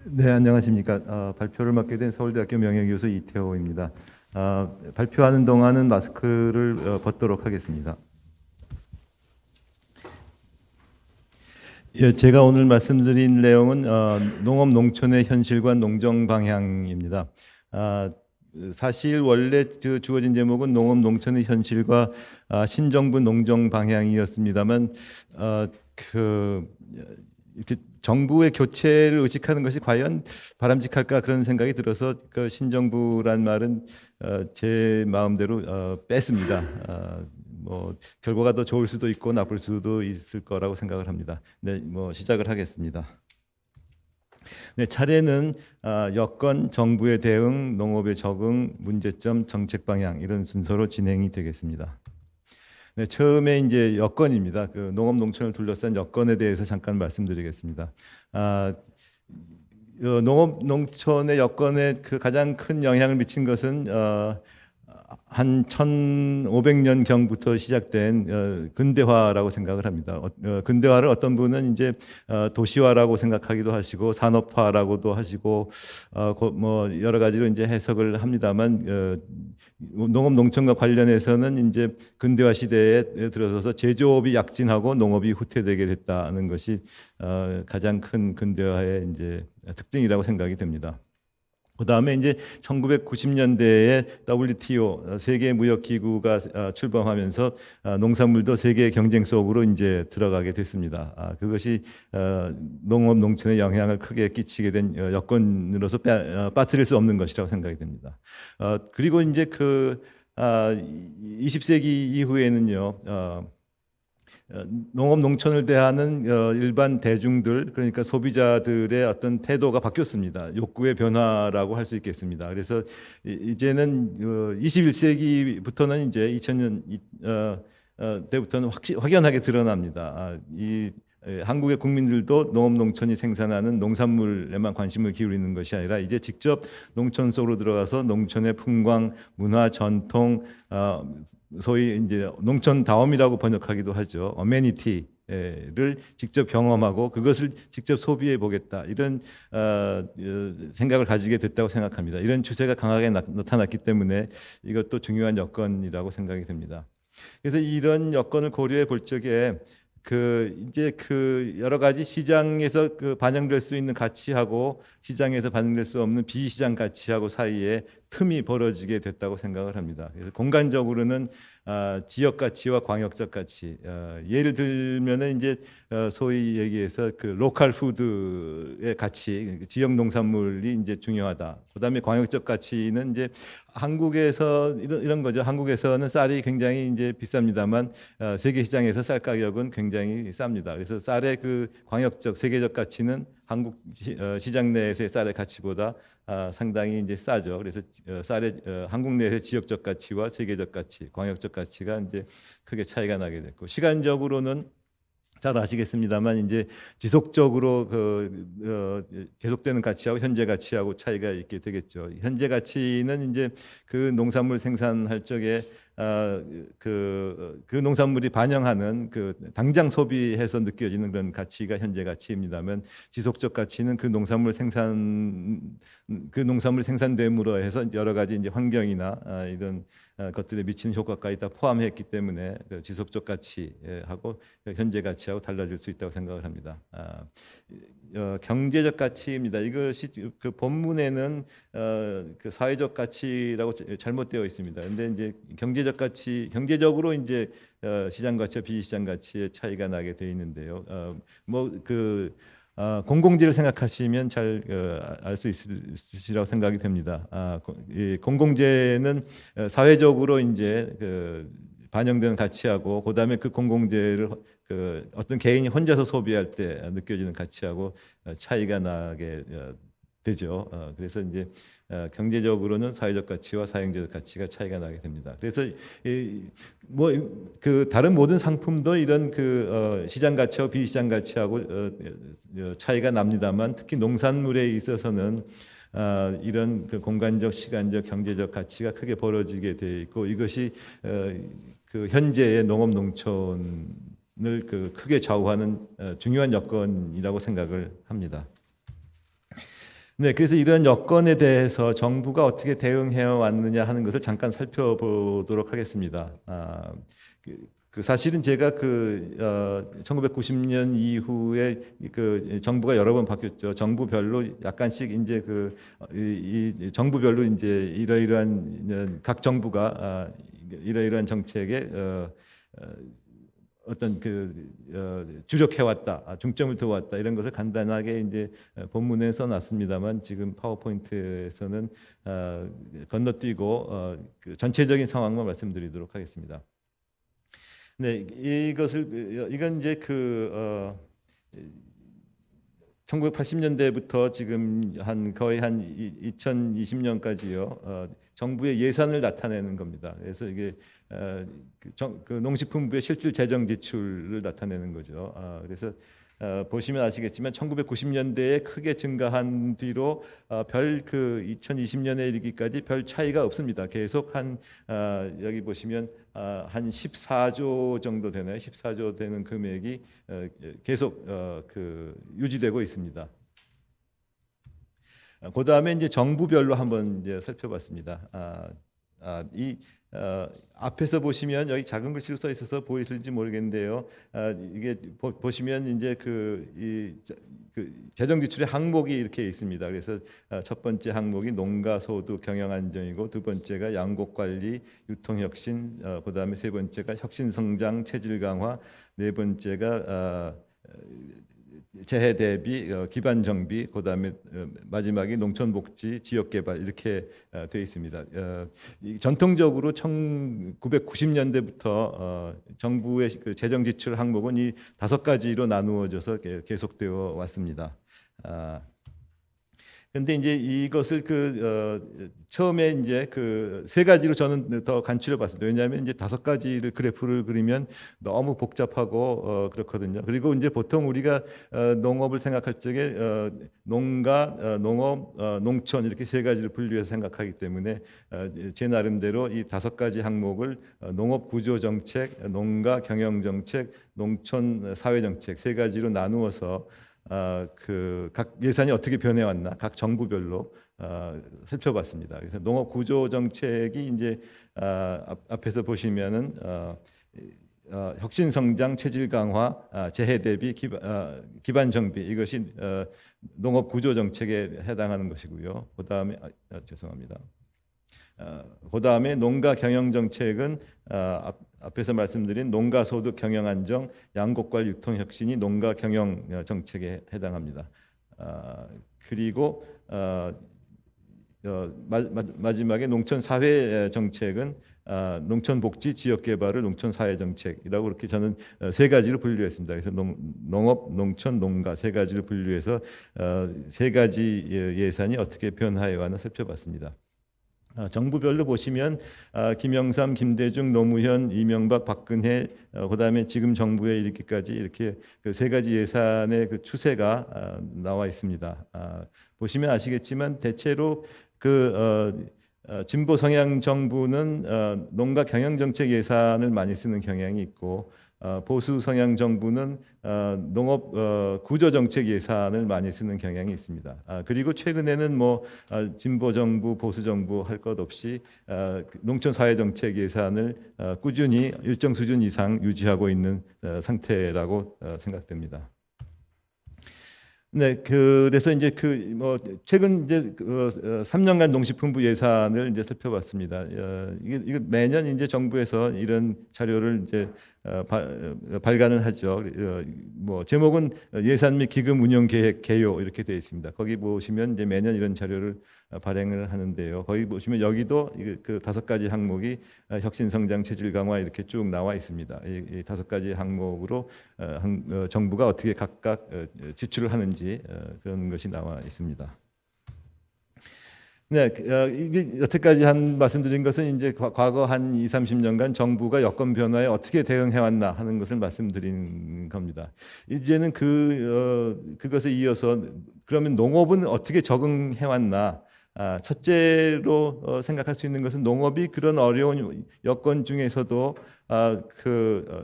네, 안녕하십니까. 발표를 맡게 된 서울대학교 명예교수 이태호입니다. 발표하는 동안은 마스크를 벗도록 하겠습니다. 예, 제가 오늘 말씀드린 내용은 농업 농촌의 현실과 농정 방향입니다. 사실 원래 주어진 제목은 농업 농촌의 현실과 신정부 농정 방향이었습니다만 그 이렇게 정부의 교체를 의식하는 것이 과연 바람직할까 그런 생각이 들어서 그 신정부란 말은 제 마음대로 뺐습니다. 뭐 결과가 더 좋을 수도 있고 나쁠 수도 있을 거라고 생각을 합니다. 네, 뭐 시작을 하겠습니다. 네, 차례는 여건, 정부의 대응, 농업의 적응, 문제점, 정책 방향 이런 순서로 진행이 되겠습니다. 네, 처음에 이제 여건입니다. 그 농업 농촌을 둘러싼 여건에 대해서 잠깐 말씀드리겠습니다. 아, 농업 농촌의 여건에 그 가장 큰 영향을 미친 것은 한 1500년 경부터 시작된 근대화라고 생각을 합니다. 근대화를 어떤 분은 이제 도시화라고 생각하기도 하시고 산업화라고도 하시고 뭐 여러 가지로 이제 해석을 합니다만 농업 농촌과 관련해서는 이제 근대화 시대에 들어서서 제조업이 약진하고 농업이 후퇴되게 됐다는 것이 가장 큰 근대화의 이제 특징이라고 생각이 됩니다. 그다음에 이제 1990년대에 WTO 세계 무역 기구가 출범하면서 농산물도 세계 경쟁 속으로 이제 들어가게 됐습니다. 그것이 농업 농촌에 영향을 크게 끼치게 된 여건으로서 빠뜨릴 수 없는 것이라고 생각이 됩니다. 그리고 이제 20세기 이후에는요. 농업 농촌을 대하는 일반 대중들 그러니까 소비자들의 어떤 태도가 바뀌었습니다. 욕구의 변화라고 할 수 있겠습니다. 그래서 이제는 21세기부터는 이제 2000년 때부터는 확연하게 드러납니다. 한국의 국민들도 농업 농촌이 생산하는 농산물에만 관심을 기울이는 것이 아니라 이제 직접 농촌 속으로 들어가서 농촌의 풍광, 문화, 전통, 소위 이제 농촌다움이라고 번역하기도 하죠. 어메니티를 직접 경험하고 그것을 직접 소비해 보겠다 이런 생각을 가지게 됐다고 생각합니다. 이런 추세가 강하게 나타났기 때문에 이것도 중요한 여건이라고 생각이 됩니다. 그래서 이런 여건을 고려해 볼 적에 이제 여러 가지 시장에서 반영될 수 있는 가치하고 시장에서 반영될 수 없는 비시장 가치하고 사이에 틈이 벌어지게 됐다고 생각을 합니다. 그래서 공간적으로는 지역 가치와 광역적 가치. 예를 들면은 이제 소위 얘기해서 로컬 푸드의 가치, 지역 농산물이 이제 중요하다. 그다음에 광역적 가치는 이제 한국에서 이런 거죠. 한국에서는 쌀이 굉장히 이제 비쌉니다만 세계 시장에서 쌀 가격은 굉장히 쌉니다. 그래서 쌀의 광역적 세계적 가치는 한국 시장 내에서의 쌀의 가치보다 상당히 이제 싸죠. 그래서 쌀의 한국 내에서의 지역적 가치와 세계적 가치, 광역적 가치가 이제 크게 차이가 나게 됐고 시간적으로는 잘 아시겠습니다만 이제 지속적으로 계속되는 가치하고 현재 가치하고 차이가 있게 되겠죠. 현재 가치는 이제 농산물 생산할 적에 그 농산물이 반영하는 당장 소비해서 느껴지는 그런 가치가 현재 가치입니다만 지속적 가치는 농산물 생산됨으로 해서 여러 가지 이제 환경이나 이런 것들에 미치는 효과까지 다 포함했기 때문에 지속적 가치하고 현재 가치하고 달라질 수 있다고 생각을 합니다. 경제적 가치입니다. 이것이 본문에는 사회적 가치라고 잘못되어 있습니다. 그런데 이제 경제적 가치, 경제적으로 이제 시장 가치와 비시장 가치의 차이가 나게 되어 있는데요. 공공재를 생각하시면 잘 알 수 있으시라고 생각이 됩니다. 이 공공재는 사회적으로 이제 반영되는 가치하고 그다음에 공공재를 어떤 개인이 혼자서 소비할 때 느껴지는 가치하고 차이가 나게 되죠. 그래서 이제 경제적으로는 사회적 가치와 사용자적 가치가 차이가 나게 됩니다. 그래서 다른 모든 상품도 이런 시장 가치와 비시장 가치하고 차이가 납니다만 특히 농산물에 있어서는 이런 공간적, 시간적, 경제적 가치가 크게 벌어지게 돼 있고 이것이 현재의 농업 농촌을 크게 좌우하는 중요한 여건이라고 생각을 합니다. 네, 그래서 이런 여건에 대해서 정부가 어떻게 대응해 왔느냐 하는 것을 잠깐 살펴보도록 하겠습니다. 사실은 제가 1990년 이후에 그 정부가 여러 번 바뀌었죠. 정부별로 약간씩 이제 이 정부별로 이제 이러이러한 각 정부가 이러이러한 정책에 어떤 주력해왔다, 중점을 두어왔다 이런 것을 간단하게 이제 본문에 써놨습니다만 지금 파워포인트에서는 건너뛰고 그 전체적인 상황만 말씀드리도록 하겠습니다. 네, 이건 이제 1980년대부터 지금 거의 한 2020년까지요. 정부의 예산을 나타내는 겁니다. 그래서 이게 농식품부의 실질 재정 지출을 나타내는 거죠. 그래서 보시면 아시겠지만 1990년대에 크게 증가한 뒤로 2020년에 이르기까지 별 차이가 없습니다. 계속 여기 보시면 한 14조 정도 되나요? 14조 되는 금액이 계속 유지되고 있습니다. 그 다음에 이제 정부별로 한번 이제 살펴봤습니다. 앞에서 보시면 여기 작은 글씨로 써 있어서 보이실지 모르겠는데요. 이게 보시면 이제 재정 지출의 항목이 이렇게 있습니다. 그래서 첫 번째 항목이 농가 소득 경영 안정이고 두 번째가 양곡 관리 유통 혁신, 그다음에 세 번째가 혁신 성장 체질 강화, 네 번째가 재해 대비 기반 정비, 그다음에 마지막이 농촌 복지 지역 개발 이렇게 되어 있습니다. 전통적으로 1990년대부터 정부의 재정 지출 항목은 이 5가지로 나누어져서 계속되어 왔습니다. 근데 이제 이것을 처음에 이제 3가지로 저는 더 간추려 봤습니다. 왜냐하면 이제 5가지를 그래프를 그리면 너무 복잡하고 그렇거든요. 그리고 이제 보통 우리가 농업을 생각할 적에 농가, 농업, 농촌 이렇게 3가지를 분류해서 생각하기 때문에 제 나름대로 이 5가지 항목을 농업 구조 정책, 농가 경영 정책, 농촌 사회 정책 3가지로 나누어서 각 예산이 어떻게 변해왔나 각 정부별로 살펴봤습니다. 그래서 농업 구조 정책이 이제 앞에서 보시면은 혁신 성장, 체질 강화, 재해 대비 기반 정비 이것이 농업 구조 정책에 해당하는 것이고요. 그다음에 죄송합니다. 그다음에 농가 경영 정책은 앞에서 말씀드린 농가 소득 경영 안정, 양곡과 유통 혁신이 농가 경영 정책에 해당합니다. 그리고 마지막에 농촌 사회 정책은 농촌 복지 지역 개발을 농촌 사회 정책이라고 이렇게 저는 3가지로 분류했습니다. 그래서 농업, 농촌, 농가 3가지로 분류해서 3가지 예산이 어떻게 변화해 왔나 살펴봤습니다. 정부별로 보시면 김영삼, 김대중, 노무현, 이명박, 박근혜, 그다음에 지금 정부에 이르기까지 이렇게 3가지 예산의 추세가 나와 있습니다. 보시면 아시겠지만 대체로 진보 성향 정부는 농가 경영 정책 예산을 많이 쓰는 경향이 있고 보수 성향 정부는 농업 구조 정책 예산을 많이 쓰는 경향이 있습니다. 그리고 최근에는 진보 정부, 보수 정부 할 것 없이 농촌 사회 정책 예산을 꾸준히 일정 수준 이상 유지하고 있는 상태라고 생각됩니다. 네, 그래서 이제 최근 이제 3년간 농식품부 예산을 이제 살펴봤습니다. 이게 매년 이제 정부에서 이런 자료를 이제 발간을 하죠. 제목은 예산 및 기금 운영 계획 개요 이렇게 되어 있습니다. 거기 보시면 이제 매년 이런 자료를 발행을 하는데요. 거기 보시면 여기도 5가지 항목이 혁신 성장 체질 강화 이렇게 쭉 나와 있습니다. 이 5가지 항목으로 정부가 어떻게 각각 지출을 하는지 그런 것이 나와 있습니다. 네, 이게 여태까지 말씀드린 것은 이제 과거 한 20-30년간 정부가 여건 변화에 어떻게 대응해 왔나 하는 것을 말씀드린 겁니다. 이제는 그것에 이어서 그러면 농업은 어떻게 적응해 왔나? 첫째로 생각할 수 있는 것은 농업이 그런 어려운 여건 중에서도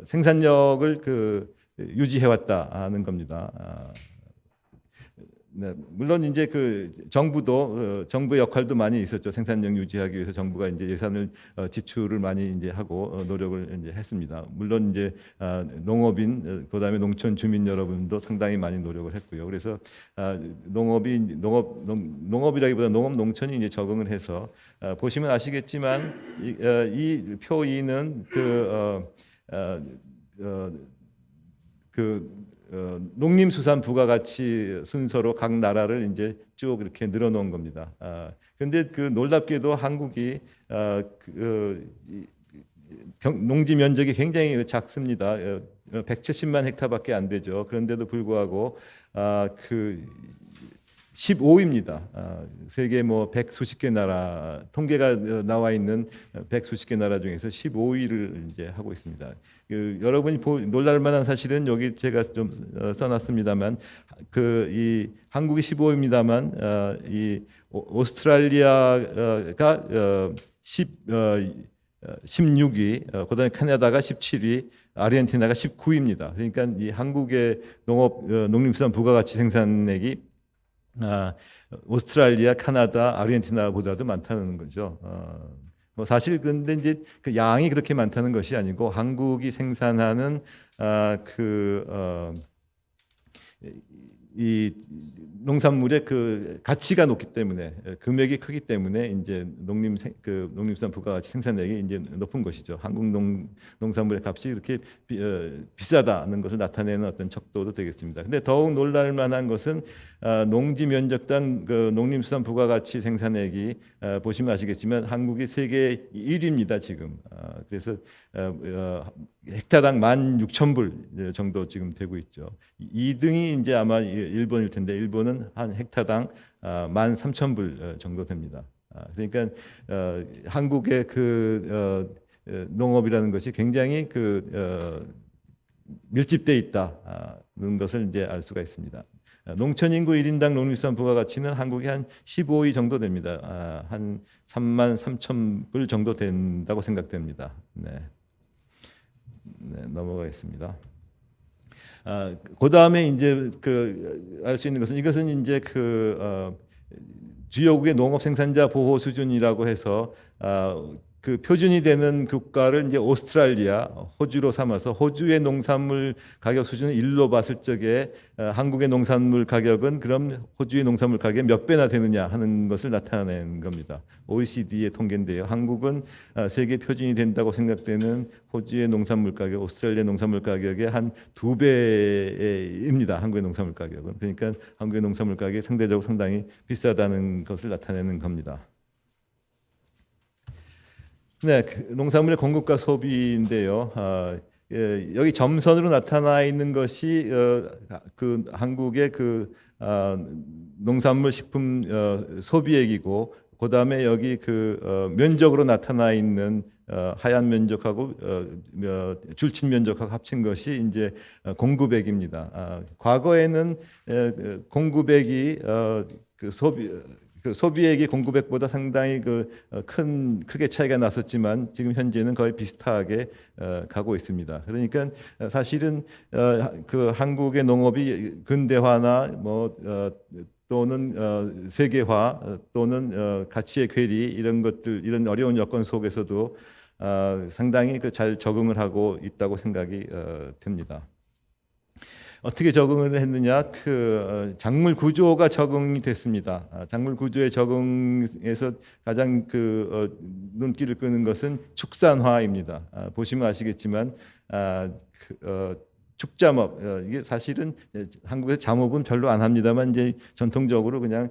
생산력을 유지해 왔다 하는 겁니다. 네, 물론 이제 그 정부도 정부의 역할도 많이 있었죠. 생산력 유지하기 위해서 정부가 이제 예산을 지출을 많이 이제 하고 노력을 이제 했습니다. 물론 이제 농업인 그다음에 농촌 주민 여러분도 상당히 많이 노력을 했고요. 그래서 농업이라기보다 농업 농촌이 이제 적응을 해서 보시면 아시겠지만 이표 2는 농림수산 부가가치 순서로 각 나라를 이제 쭉 이렇게 늘어놓은 겁니다. 근데 그 놀랍게도 한국이 농지 면적이 굉장히 작습니다. 170만 헥타밖에 안 되죠. 그런데도 불구하고 그 15위입니다. 세계 뭐 백수십 개 나라 통계가 나와 있는 백수십 개 나라 중에서 15위를 이제 하고 있습니다. 여러분이 놀랄 만한 사실은 여기 제가 좀 써놨습니다만 이 한국이 15위입니다만 이 오스트랄리아가 16위, 그다음에 캐나다가 17위, 아르헨티나가 19위입니다. 그러니까 이 한국의 농림수산 부가가치 생산액이 오스트랄리아, 캐나다, 아르헨티나보다도 많다는 거죠. 뭐 사실 근데 이제 그 양이 그렇게 많다는 것이 아니고 한국이 생산하는 이 농산물의 그 가치가 높기 때문에 금액이 크기 때문에 이제 농림수산 부가가치 생산액이 이제 높은 것이죠. 한국 농산물의 값이 이렇게 비싸다는 것을 나타내는 어떤 척도도 되겠습니다. 근데 더욱 놀랄 만한 것은 농지 면적당 그 농림수산 부가가치 생산액이 보시면 아시겠지만 한국이 세계 1위입니다 지금. 그래서 헥타당 16,000불 정도 지금 되고 있죠. 2등이 이제 아마 일본일 텐데 일본은 한 헥타당 13,000불 정도 됩니다. 그러니까 한국의 농업이라는 것이 굉장히 밀집돼 있다는 것을 이제 알 수가 있습니다. 농촌 인구 1인당 농림수산 부가가치는 한국이 한 15위 정도 됩니다. 한 33,000불 정도 된다고 생각됩니다. 네, 넘어가겠습니다. 그 다음에 이제 알 수 있는 것은 이것은 이제 주요국의 농업 생산자 보호 수준이라고 해서 그 표준이 되는 국가를 이제 오스트랄리아, 호주로 삼아서 호주의 농산물 가격 수준을 1로 봤을 적에 한국의 농산물 가격은 그럼 호주의 농산물 가격이 몇 배나 되느냐 하는 것을 나타낸 겁니다. OECD의 통계인데요. 한국은 세계 표준이 된다고 생각되는 호주의 농산물 가격, 오스트랄리아 농산물 가격의 한 2배입니다. 한국의 농산물 가격은. 그러니까 한국의 농산물 가격이 상대적으로 상당히 비싸다는 것을 나타내는 겁니다. 네, 농산물의 공급과 소비인데요. 여기 점선으로 나타나 있는 것이 한국의 농산물 식품 소비액이고, 그 다음에 여기 면적으로 나타나 있는 하얀 면적하고 줄친 면적하고 합친 것이 이제 공급액입니다. 과거에는 공급액이 소비액이 공급액보다 상당히 크게 차이가 났었지만 지금 현재는 거의 비슷하게 가고 있습니다. 그러니까 사실은 한국의 농업이 근대화나 또는 세계화 또는 가치의 괴리 이런 것들, 이런 어려운 여건 속에서도 상당히 잘 적응을 하고 있다고 생각이 듭니다. 어떻게 적응을 했느냐? 작물 구조가 적응이 됐습니다. 작물 구조의 적응에서 가장 눈길을 끄는 것은 축산화입니다. 보시면 아시겠지만 축자업, 이게 사실은 한국에서 잠업은 별로 안 합니다만 이제 전통적으로 그냥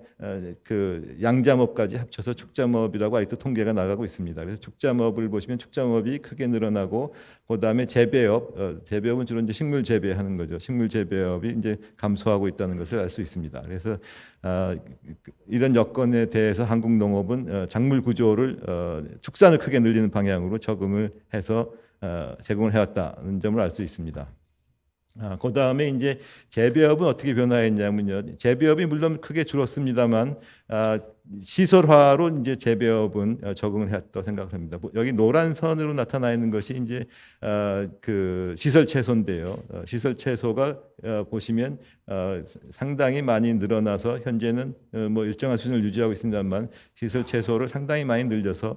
양잠업까지 합쳐서 축자업이라고 아직도 통계가 나가고 있습니다. 그래서 축자업을 보시면 축자업이 크게 늘어나고, 그다음에 재배업은 주로 이제 식물 재배하는 거죠. 식물 재배업이 이제 감소하고 있다는 것을 알 수 있습니다. 그래서 이런 여건에 대해서 한국 농업은 작물 구조를 축산을 크게 늘리는 방향으로 적응을 해서 제공을 해왔다는 점을 알 수 있습니다. 그 다음에 이제 재배업은 어떻게 변화했냐면요. 재배업이 물론 크게 줄었습니다만, 시설화로 이제 재배업은 적응을 했다고 생각합니다. 여기 노란 선으로 나타나 있는 것이 이제 그 시설 채소인데요. 시설 채소가 보시면 상당히 많이 늘어나서 현재는 뭐 일정한 수준을 유지하고 있습니다만, 시설 채소를 상당히 많이 늘려서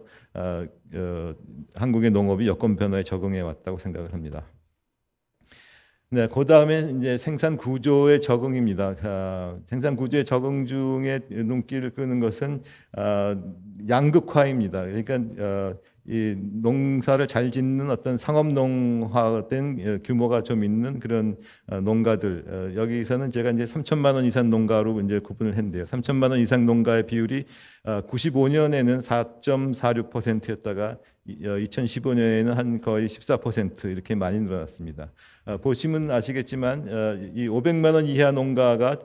한국의 농업이 여건 변화에 적응해 왔다고 생각을 합니다. 네, 그 다음에 이제 생산 구조의 적응입니다. 생산 구조의 적응 중에 눈길을 끄는 것은 양극화입니다. 그러니까 이 농사를 잘 짓는 어떤 상업농화된 규모가 좀 있는 그런 농가들, 여기서는 제가 이제 3천만 원 이상 농가로 이제 구분을 했는데요. 3천만 원 이상 농가의 비율이 95년에는 4.46%였다가 2015년에는 한 거의 14% 이렇게 많이 늘어났습니다. 보시면 아시겠지만 이 500만 원 이하 농가가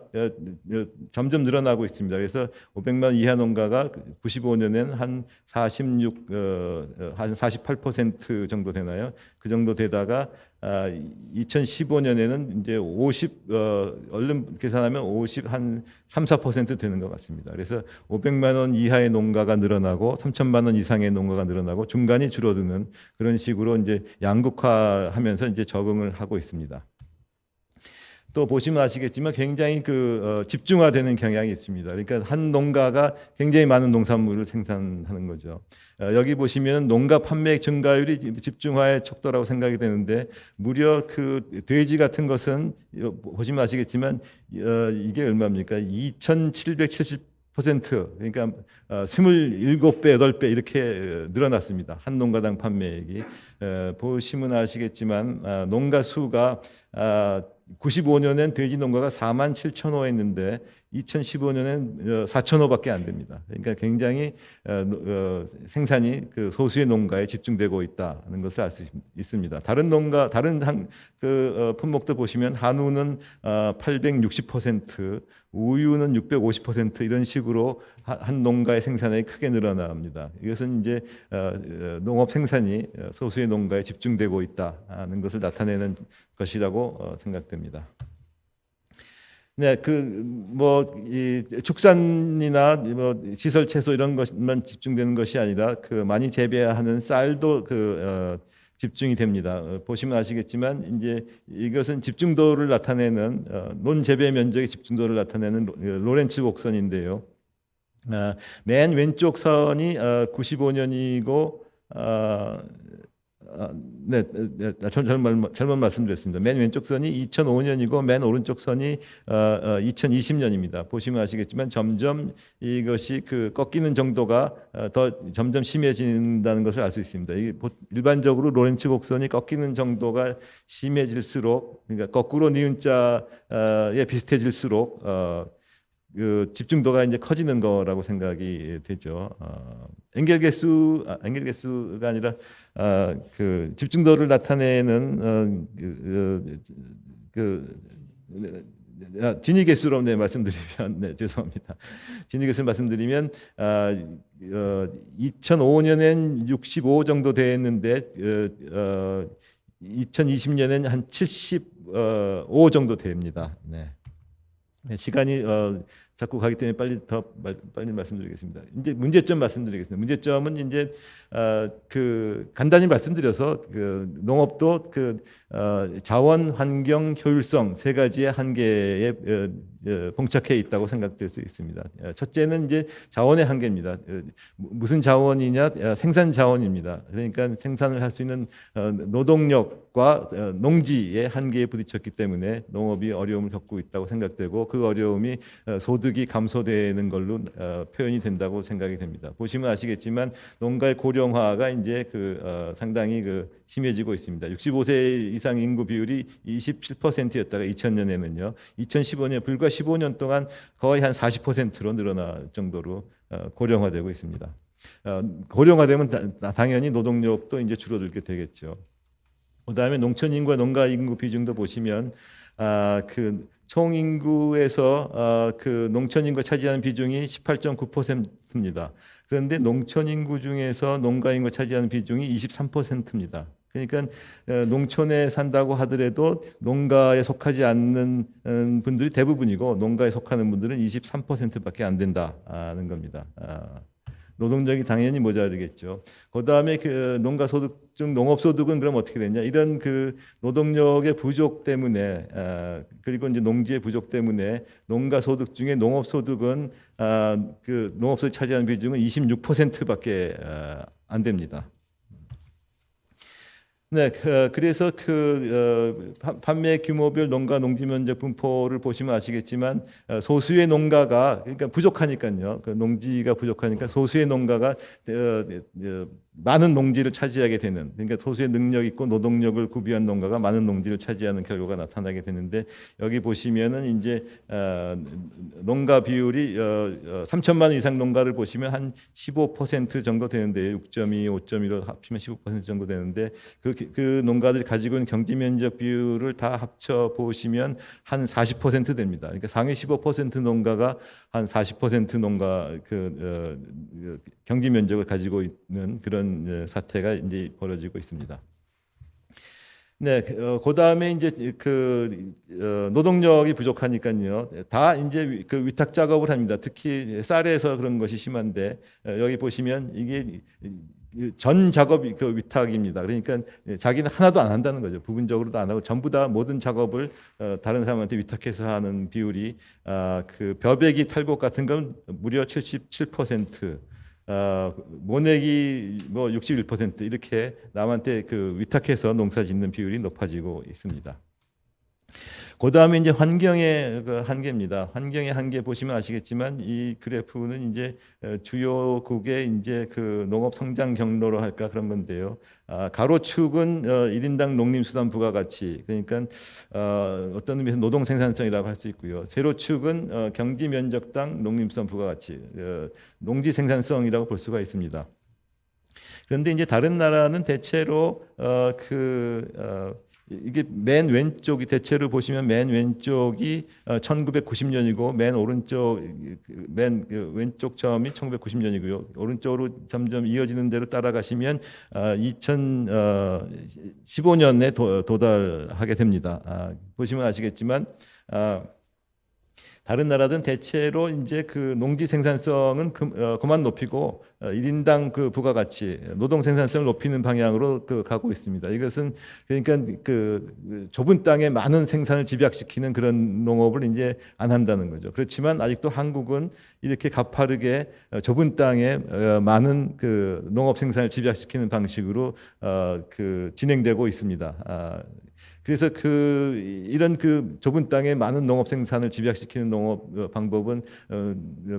점점 늘어나고 있습니다. 그래서 500만 원 이하 농가가 95년에는 한 48% 정도 되나요? 그 정도 되다가 2015년에는 이제 50 얼른 계산하면 50 한 3, 4% 되는 것 같습니다. 그래서 500만 원 이하의 농가가 늘어나고 3천만 원 이상의 농가가 늘어나고 중간이 줄어드는 그런 식으로 이제 양극화하면서 이제 적응을 하고 있습니다. 또 보시면 아시겠지만 굉장히 집중화되는 경향이 있습니다. 그러니까 한 농가가 굉장히 많은 농산물을 생산하는 거죠. 여기 보시면 농가 판매 증가율이 집중화의 척도라고 생각이 되는데, 무려 그 돼지 같은 것은 보시면 아시겠지만 이게 얼마입니까? 2,770% 그러니까 27배, 8배 이렇게 늘어났습니다. 한 농가당 판매액이. 보시면 아시겠지만 농가 수가 95년엔 돼지 농가가 47,000호였는데 2015년엔 4,000호밖에 안 됩니다. 그러니까 굉장히 생산이 그 소수의 농가에 집중되고 있다는 것을 알 수 있습니다. 다른 농가, 다른 품목도 보시면 한우는 860%, 우유는 650% 이런 식으로 한 농가의 생산이 크게 늘어납니다. 이것은 이제 농업 생산이 소수의 농가에 집중되고 있다는 것을 나타내는 것이라고 생각됩니다. 네, 이 축산이나 뭐 시설 채소 이런 것만 집중되는 것이 아니라 많이 재배하는 쌀도 집중이 됩니다. 보시면 아시겠지만 이제 이것은 집중도를 나타내는 논재배 면적의 집중도를 나타내는 로렌츠 곡선인데요. 맨 왼쪽 선이 95년이고 네, 잘못 말씀드렸습니다. 맨 왼쪽 선이 2005년이고 맨 오른쪽 선이 2020년입니다. 보시면 아시겠지만 점점 이것이 꺾이는 정도가 더 점점 심해진다는 것을 알 수 있습니다. 일반적으로 로렌츠 곡선이 꺾이는 정도가 심해질수록, 그러니까 거꾸로 니은자에 비슷해질수록 집중도가 이제 커지는 거라고 생각이 되죠. 엔겔 개수가 아니라 집중도를 나타내는 진위 개수로 말씀드리면 죄송합니다. 진위 개수를 말씀드리면 2005년엔 65 정도 됐는데 2020년에는 한 75 정도 됩니다. 네. 시간이 자꾸 가기 때문에 빨리 말씀드리겠습니다. 이제 문제점 말씀드리겠습니다. 문제점은 이제 간단히 말씀드려서 농업도 자원, 환경, 효율성 세 가지의 한계에 봉착해 있다고 생각될 수 있습니다. 첫째는 이제 자원의 한계입니다. 무슨 자원이냐? 생산 자원입니다. 그러니까 생산을 할 수 있는 노동력과 농지의 한계에 부딪혔기 때문에 농업이 어려움을 겪고 있다고 생각되고, 그 어려움이 소득이 감소되는 걸로 표현이 된다고 생각이 됩니다. 보시면 아시겠지만 농가의 고령화가 이제 상당히 심해지고 있습니다. 65세 이상 인구 비율이 27%였다가 2000년에는요, 2015년 불과 15년 동안 거의 한 40%로 늘어날 정도로 고령화되고 있습니다. 고령화되면 당연히 노동력도 이제 줄어들게 되겠죠. 그다음에 농촌 인구와 농가 인구 비중도 보시면 총 인구에서 농촌 인구가 차지하는 비중이 18.9%입니다. 그런데 농촌 인구 중에서 농가 인구가 차지하는 비중이 23%입니다. 그러니까 농촌에 산다고 하더라도 농가에 속하지 않는 분들이 대부분이고 농가에 속하는 분들은 23%밖에 안 된다는 겁니다. 노동력이 당연히 모자르겠죠. 그다음에 그 농가 소득 중 농업 소득은 그럼 어떻게 되냐? 이런 그 노동력의 부족 때문에 그리고 이제 농지의 부족 때문에 농가 소득 중에 농업 소득은 그 농업 소득 차지하는 비중은 26%밖에 안 됩니다. 네, 그래서 판매 규모별 농가 농지 면적 분포를 보시면 아시겠지만 소수의 농가가 그러니까 부족하니까요. 그 농지가 부족하니까 소수의 농가가 많은 농지를 차지하게 되는 그러니까 소수의 능력 있고 노동력을 구비한 농가가 많은 농지를 차지하는 결과가 나타나게 되는데 여기 보시면은 이제 농가 비율이 3천만 원 이상 농가를 보시면 한 15% 정도 되는데 6.2, 5.1로 합치면 15% 정도 되는데 그 농가들이 가지고 있는 경지 면적 비율을 다 합쳐 보시면 한 40% 됩니다. 그러니까 상위 15% 농가가 한 40% 농가 경지 면적을 가지고 있는 그런 사태가 이제 벌어지고 있습니다. 네, 그 다음에 이제 노동력이 부족하니까요. 다 이제 그 위탁 작업을 합니다. 특히 쌀에서 그런 것이 심한데 여기 보시면 이게 전 작업이 그 위탁입니다. 그러니까 자기는 하나도 안 한다는 거죠. 부분적으로도 안 하고 전부 다 모든 작업을 다른 사람한테 위탁해서 하는 비율이 그 벼베기 탈곡 같은 건 무려 77%. 모내기 뭐 61% 이렇게 남한테 그 위탁해서 농사 짓는 비율이 높아지고 있습니다. 그 다음에 이제 환경의 그 한계입니다. 환경의 한계 보시면 아시겠지만 이 그래프는 이제 주요국의 이제 그 농업 성장 경로로 할까 그런 건데요. 가로축은 1인당 농림수산 부가가치 그러니까 어떤 의미에서 노동 생산성이라고 할 수 있고요. 세로축은 경지 면적당 농림수산 부가가치 농지 생산성이라고 볼 수가 있습니다. 그런데 이제 다른 나라는 대체로 이게 맨 왼쪽이 대체로 보시면 맨 왼쪽이 1990년이고 맨 오른쪽 맨 왼쪽 점이 1990년이고요. 오른쪽으로 점점 이어지는 대로 따라가시면 2015년에 도달하게 됩니다. 보시면 아시겠지만 다른 나라들은 대체로 이제 그 농지 생산성은 그만 높이고 1인당 그 부가가치, 노동 생산성을 높이는 방향으로 가고 있습니다. 이것은 그러니까 그 좁은 땅에 많은 생산을 집약시키는 그런 농업을 이제 안 한다는 거죠. 그렇지만 아직도 한국은 이렇게 가파르게 좁은 땅에 많은 그 농업 생산을 집약시키는 방식으로 진행되고 있습니다. 그래서 이런 그 좁은 땅에 많은 농업 생산을 집약시키는 농업 방법은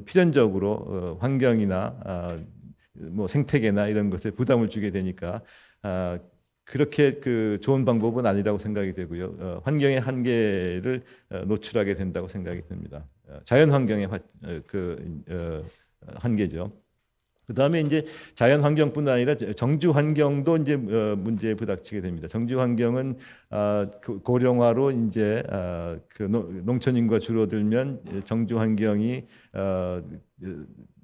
필연적으로 환경이나 뭐 생태계나 이런 것에 부담을 주게 되니까 그렇게 좋은 방법은 아니라고 생각이 되고요. 환경의 한계를 노출하게 된다고 생각이 듭니다. 자연 환경의 한계죠. 그 다음에 이제 자연 환경뿐 아니라 정주 환경도 이제 문제에 부닥치게 됩니다. 정주 환경은 고령화로 이제 농촌 인구가 줄어들면 정주 환경이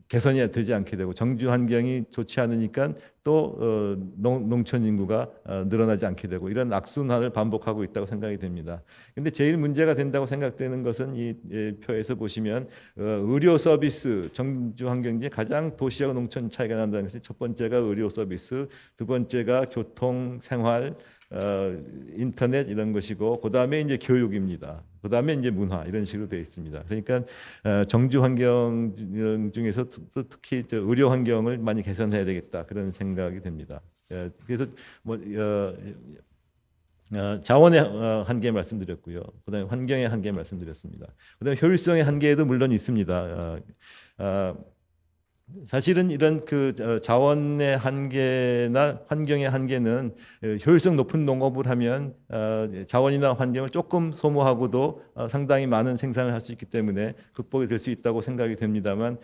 개선이 되지 않게 되고 정주 환경이 좋지 않으니까 또 농촌 인구가 늘어나지 않게 되고 이런 악순환을 반복하고 있다고 생각이 됩니다. 근데 제일 문제가 된다고 생각되는 것은 이 표에서 보시면 의료 서비스 정주 환경 중에 가장 도시하고 농촌 차이가 난다는 것이 첫 번째가 의료 서비스, 두 번째가 교통, 생활, 인터넷 이런 것이고 그 다음에 이제 교육입니다. 그 다음에 이제 문화 이런 식으로 되어 있습니다. 그러니까 정주 환경 중에서 특히 의료 환경을 많이 개선해야 되겠다 그런 생각이 됩니다. 그래서 뭐 자원의 한계 말씀드렸고요. 그다음에 환경의 한계 말씀드렸습니다. 그다음에 효율성의 한계도 물론 있습니다. 사실은 이런 자원의 한계나 환경의 한계는 효율성 높은 농업을 하면 자원이나 환경을 조금 소모하고도 상당히 많은 생산을 할 수 있기 때문에 극복이 될 수 있다고 생각이 됩니다만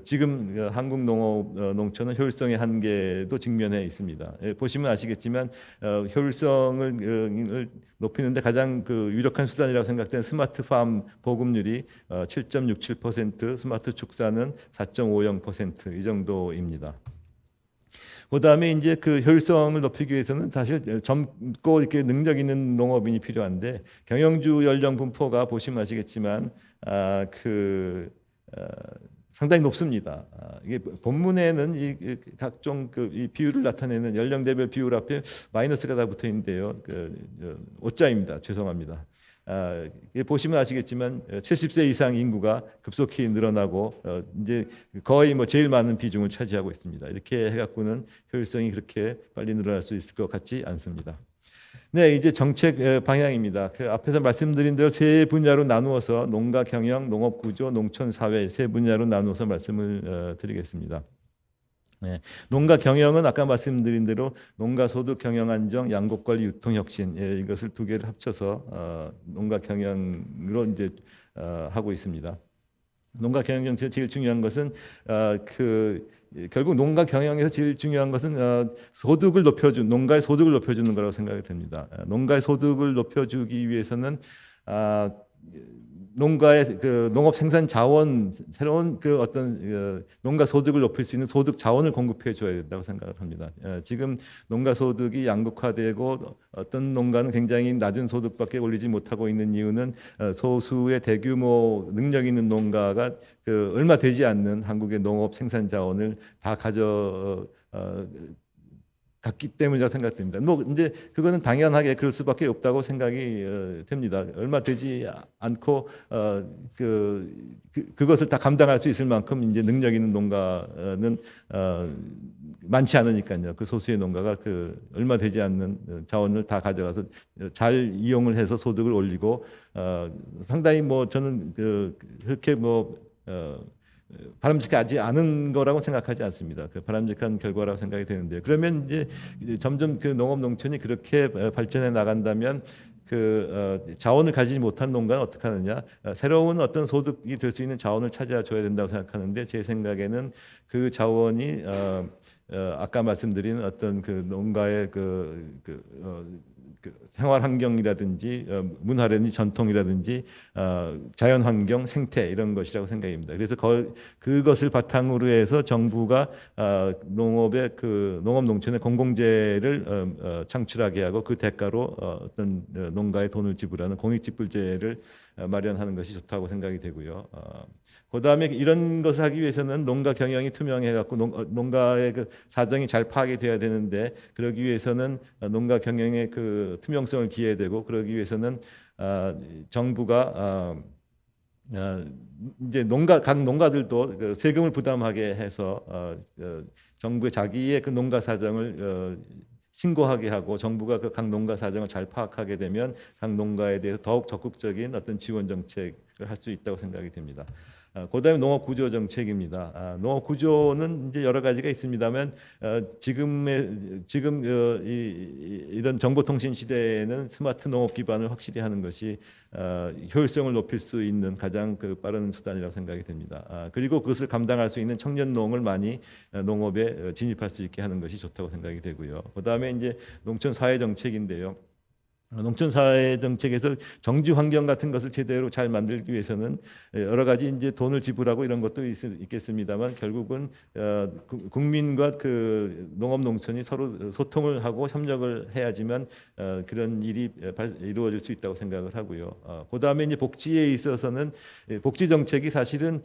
지금 한국 농촌은 효율성의 한계도 직면해 있습니다. 보시면 아시겠지만 효율성을 높이는데 가장 유력한 수단이라고 생각되는 스마트팜 보급률이 7.67%, 스마트 축사는 4.50% 이 정도입니다. 그다음에 이제 그 효율성을 높이기 위해서는 사실 젊고 이렇게 능력 있는 농업인이 필요한데 경영주 연령 분포가 보시면 아시겠지만 아, 상당히 높습니다. 이게 본문에는 이 각종 이 비율을 나타내는 연령대별 비율 앞에 마이너스가 다 붙어 있는데요. 오자입니다. 죄송합니다. 이게 보시면 아시겠지만 70세 이상 인구가 급속히 늘어나고 이제 거의 뭐 제일 많은 비중을 차지하고 있습니다. 이렇게 해갖고는 효율성이 그렇게 빨리 늘어날 수 있을 것 같지 않습니다. 네, 이제 정책 방향입니다. 그 앞에서 말씀드린 대로 세 분야로 나누어서 농가 경영, 농업 구조, 농촌 사회 세 분야로 나누어서 말씀을 드리겠습니다. 네, 농가 경영은 아까 말씀드린 대로 농가 소득 경영 안정, 양곡 관리 유통 혁신 이것을 두 개를 합쳐서 농가 경영으로 이제 하고 있습니다. 농가 경영 정책 제일 중요한 것은 결국 농가 경영에서 제일 중요한 것은 소득을 높여준 농가의 소득을 높여주는 거라고 생각이 됩니다. 농가의 소득을 높여주기 위해서는 농가의 농업 생산 자원 새로운 어떤 농가 소득을 높일 수 있는 소득 자원을 공급해 줘야 된다고 생각을 합니다. 지금 농가 소득이 양극화되고 어떤 농가는 굉장히 낮은 소득밖에 올리지 못하고 있는 이유는 소수의 대규모 능력 있는 농가가 얼마 되지 않는 한국의 농업 생산 자원을 다 같기 때문이라고 생각됩니다. 뭐 이제 그거는 당연하게 그럴 수밖에 없다고 생각이 됩니다. 얼마 되지 않고 그것을 다 감당할 수 있을 만큼 이제 능력 있는 농가는 많지 않으니까요. 그 소수의 농가가 얼마 되지 않는 자원을 다 가져가서 잘 이용을 해서 소득을 올리고 상당히 뭐 저는 그렇게 바람직하지 않은 거라고 생각하지 않습니다. 바람직한 결과라고 생각이 되는데 그러면 이제 점점 농업 농촌이 그렇게 발전해 나간다면 자원을 가지지 못한 농가는 어떻게 하느냐? 새로운 어떤 소득이 될 수 있는 자원을 찾아 줘야 된다고 생각하는데 제 생각에는 그 자원이 아까 말씀드린 어떤 농가의 생활 환경이라든지 문화라든지 전통이라든지 자연 환경, 생태 이런 것이라고 생각입니다. 그래서 그것을 바탕으로 해서 정부가 농업의 농업 농촌의 공공재를 창출하게 하고 그 대가로 어떤 농가에 돈을 지불하는 공익지불제를 마련하는 것이 좋다고 생각이 되고요. 그다음에 이런 것을 하기 위해서는 농가 경영이 투명해 갖고 농가의 사정이 잘 파악이 돼야 되는데 그러기 위해서는 농가 경영의 투명성을 기해야 되고 그러기 위해서는 정부가 이제 각 농가들도 세금을 부담하게 해서 정부의 자기의 농가 사정을 신고하게 하고 정부가 각 농가 사정을 잘 파악하게 되면 각 농가에 대해서 더욱 적극적인 어떤 지원 정책을 할 수 있다고 생각이 됩니다. 그다음에 농업 구조 정책입니다. 농업 구조는 이제 여러 가지가 있습니다만 지금 이런 정보통신 시대에는 스마트 농업 기반을 확실히 하는 것이 효율성을 높일 수 있는 가장 빠른 수단이라고 생각이 됩니다. 그리고 그것을 감당할 수 있는 청년 농을 많이 농업에 진입할 수 있게 하는 것이 좋다고 생각이 되고요. 그다음에 이제 농촌 사회 정책인데요. 농촌 사회 정책에서 정지 환경 같은 것을 제대로 잘 만들기 위해서는 여러 가지 이제 돈을 지불하고 이런 것도 있겠습니다만 결국은 국민과 농업 농촌이 서로 소통을 하고 협력을 해야지만 그런 일이 이루어질 수 있다고 생각을 하고요. 그다음에 이제 복지에 있어서는 복지 정책이 사실은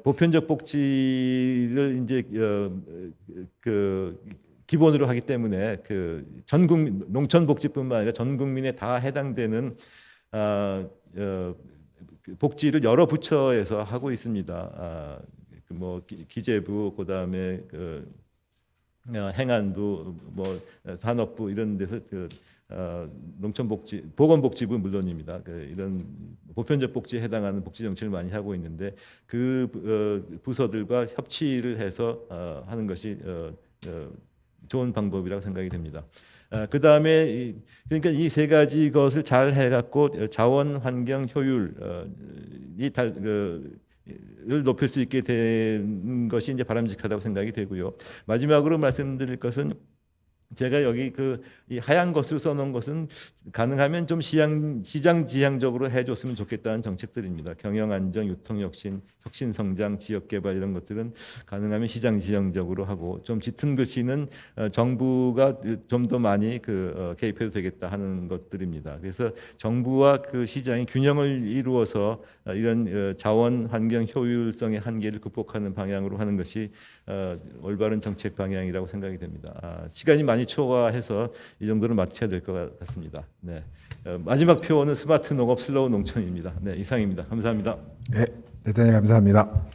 보편적 복지를 이제 기본으로 하기 때문에 전 국민 농촌복지뿐만 아니라 전 국민에 다 해당되는 복지를 여러 부처에서 하고 있습니다. 기재부 그다음에 행안부 산업부 이런 데서 농촌복지 보건복지부 물론입니다. 이런 보편적 복지에 해당하는 복지 정책을 많이 하고 있는데 부서들과 협치를 해서 하는 것이 좋은 방법이라고 생각이 됩니다. 그 다음에 그러니까 이 세 가지 것을 잘 해갖고 자원, 환경, 효율을 높일 수 있게 되는 것이 이제 바람직하다고 생각이 되고요. 마지막으로 말씀드릴 것은 제가 여기 이 하얀 것으로 써놓은 것은 가능하면 좀 시장 지향적으로 해줬으면 좋겠다는 정책들입니다. 경영 안정, 유통 혁신, 혁신 성장, 지역 개발 이런 것들은 가능하면 시장 지향적으로 하고, 좀 짙은 글씨는 정부가 좀 더 많이 개입해도 되겠다 하는 것들입니다. 그래서 정부와 시장이 균형을 이루어서 이런 자원 환경 효율성의 한계를 극복하는 방향으로 하는 것이 올바른 정책 방향이라고 생각이 됩니다. 시간이 많이 초과해서 이 정도로 마쳐야 될 것 같습니다. 네. 마지막 표어는 스마트 농업, 슬로우 농촌입니다. 네, 이상입니다. 감사합니다. 네, 대단히 감사합니다.